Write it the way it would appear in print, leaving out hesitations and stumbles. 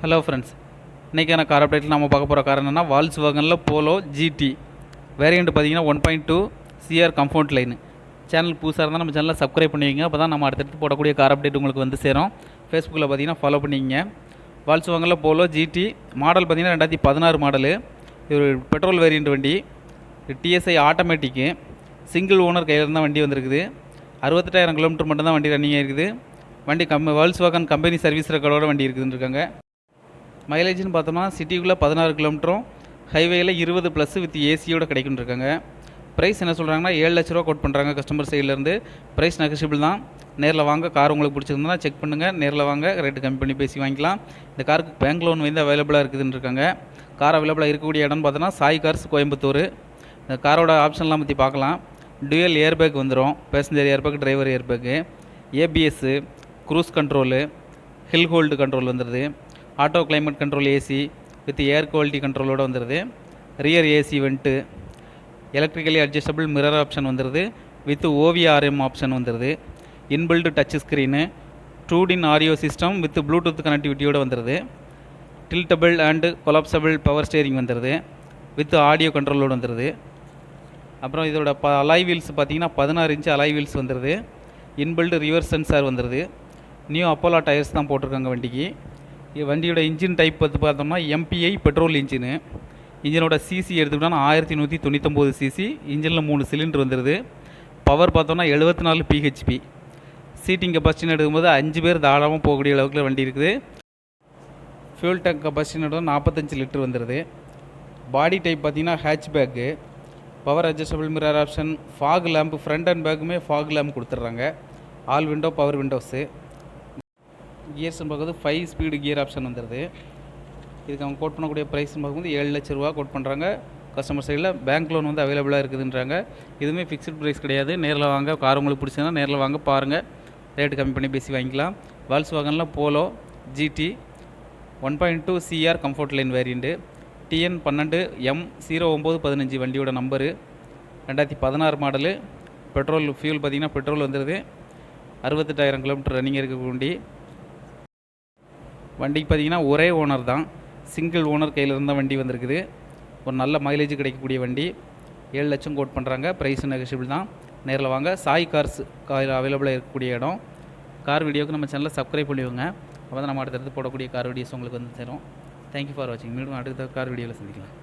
Hello friends, இன்றைக்கான car அப்டேட்டில் நம்ம பார்க்க போகிற கார் என்னென்னா வால்க்ஸ்வாகனில் போலோ ஜிடி வேரியண்ட் பார்த்தீங்கன்னா 1.2 சிஆர் கம்ஃபர்ட் லைன். சேனல் புதுசாக இருந்தால் நம்ம சேனலில் சப்ஸ்கிரைப் பண்ணிக்கங்க. அப்போ தான் நம்ம அடுத்தடுத்து போடக்கூடிய கார் அப்டேட் உங்களுக்கு வந்து சேரும். ஃபேஸ்புக்கில் பார்த்தீங்கன்னா ஃபாலோ பண்ணிக்கங்க. வால்க்ஸ்வாகனில் போலோ ஜிடி மாடல் பார்த்தீங்கன்னா 2016 மாடலு. இது ஒரு பெட்ரோல் வேரியண்ட் வண்டி. டிஎஸ்ஐ ஆட்டோமேட்டிக்கு சிங்கிள் ஓனர் கையில் இருந்தால் வண்டி வந்திருக்குது. 68,000 கிலோமீட்டர் மட்டும்தான் வண்டி ரன்னிங் ஆகிருக்குது. வண்டி வால்க்ஸ்வாகன் கம்பெனி சர்வீஸ் ரெக்கார்டோட வண்டி இருக்குதுன்னு இருக்காங்க. மைலேஜ்னு பார்த்தோம்னா சிட்டிக்குள்ளே 16 கிலோமீட்டரும், ஹைவேயில் 20+ வித் ஏசியோட கிடைக்குன்னு இருக்காங்க. ப்ரைஸ் என்ன சொல்கிறாங்கன்னா 7 லட்ச ரூபா கோட் பண்ணுறாங்க கஸ்டமர் சைட்லேருந்து. ப்ரைஸ் நெகஷியபிள் தான். நேரில் வாங்க, கார் உங்களுக்கு பிடிச்சிருந்தா செக் பண்ணுங்கள். நேரில் வாங்க, ரேட்டு கம்மி பண்ணி பேசி வாங்கிக்கலாம். இந்த காருக்கு பேங்க் லோன் வந்து அவைலபிளாக இருக்குதுன்னு இருக்காங்க. கார் அவைலபிளாக இருக்கக்கூடிய இடம்னு பார்த்தோன்னா சாய் கார்ஸ் கோயம்புத்தூர். இந்த காரோட ஆப்ஷன்லாம் பற்றி பார்க்கலாம். டுயல் ஏர்பேக் வந்துடும், passenger airbag, driver airbag, ABS, cruise control, hill hold control வந்துடுது, auto climate control AC with air quality கண்ட்ரோலோடு வந்துடுது, rear AC vent, electrically adjustable mirror option வந்துடுது வித் ஓவிஆர்எம் ஆப்ஷன் வந்துடுது, inbuilt touch screen, 2D audio system with bluetooth கனெக்டிவிட்டியோடு வந்துடுது, tiltable and collapsible power steering வந்துடுது with audio கண்ட்ரோலோடு வந்துடுது. அப்புறம் இதோட அலாய் வீல்ஸ் பார்த்தீங்கன்னா 16 இன்ச்சு அலாய் வீல்ஸ் வந்துடுது. இன்பில்டு ரிவர்ஸ் சென்சார் வந்துடுது. நியூ அப்போலா டயர்ஸ் தான் போட்டிருக்காங்க வண்டிக்கு. வண்டியோட இன்ஜின் டைப் பார்த்து பார்த்தோம்னா எம்பிஐ பெட்ரோல் இன்ஜினு. இன்ஜினோட சிசி எடுத்துக்கிட்டோம்னா 1199 சிசி. இன்ஜினில் 3 சிலிண்டர் வந்துடுது. பவர் பார்த்தோம்னா 74 பிஹெச்பி. சீட்டிங் கெப்பாசிட்டின்னு எடுக்கும்போது 5 பேர் தாராளமாக போகக்கூடிய அளவுக்கு வண்டி இருக்குது. ஃபியூல் டேங்க் கெப்பாசிட்டின்னு எடுத்தால் 45 லிட்டர் வந்துடுது. பாடி டைப் பார்த்தீங்கன்னா hatchback, power adjustable mirror option, fog lamp, front and பேக்குமே ஃபாக் லேம்ப் கொடுத்துட்றாங்க. All window power windows. கியர்ஸ்னு பார்க்குறது 5 ஸ்பீடு கியர் ஆப்ஷன் வந்துடுது. இதுக்கு அவங்க கோட் பண்ணக்கூடிய ப்ரைஸ்னு பார்க்கும்போது 7 லட்ச ரூபா கோட் பண்ணுறாங்க. கஸ்டமர் சைடில் பேங்க் லோன் வந்து அவைலபிளாக இருக்குதுன்றாங்க. இதுவுமே ஃபிக்ஸ்ட் ப்ரைஸ் கிடையாது. நேரில் வாங்க, கார் உங்களுக்கு பிடிச்சதுன்னா நேரில் வாங்க, பாருங்கள், ரேட்டு கம்மி பண்ணி பேசி வாங்கிக்கலாம். வால்க்ஸ்வாகனில் Polo GT 1.2 CR comfort line variant, TN 12 M0915 வண்டியோட நம்பரு, 2016 மாடலு. பெட்ரோல் ஃபியூல் பார்த்திங்கன்னா பெட்ரோல் வந்துடுது. 68,000 கிலோமீட்டர் ரன்னிங் இருக்க வண்டி. வண்டிக்கு பார்த்திங்கன்னா ஒரே ஓனர் தான், சிங்கிள் ஓனர் கையில் இருந்தால் வண்டி வந்திருக்குது. ஒரு நல்ல மைலேஜ் கிடைக்கக்கூடிய வண்டி. 7 லட்சம் கோட் பண்ணுறாங்க. ப்ரைஸ் நெகஷியபிள் தான். நேரில் வாங்க. சாய் கார்ஸ் அவைலபிளாக இருக்கக்கூடிய இடம். கார் வீடியோவுக்கு நம்ம சேனலில் சப்ஸ்கிரைப் பண்ணிவிடுங்க. அப்போ தான் நம்ம அடுத்தடுத்து போடக்கூடிய கார் வீடியோஸ் உங்களுக்கு வந்து சேரும். தேங்க்யூ ஃபார் வாட்சிங். மீண்டும் அடுத்த கார் வீடியோவில் சந்திக்கலாம்.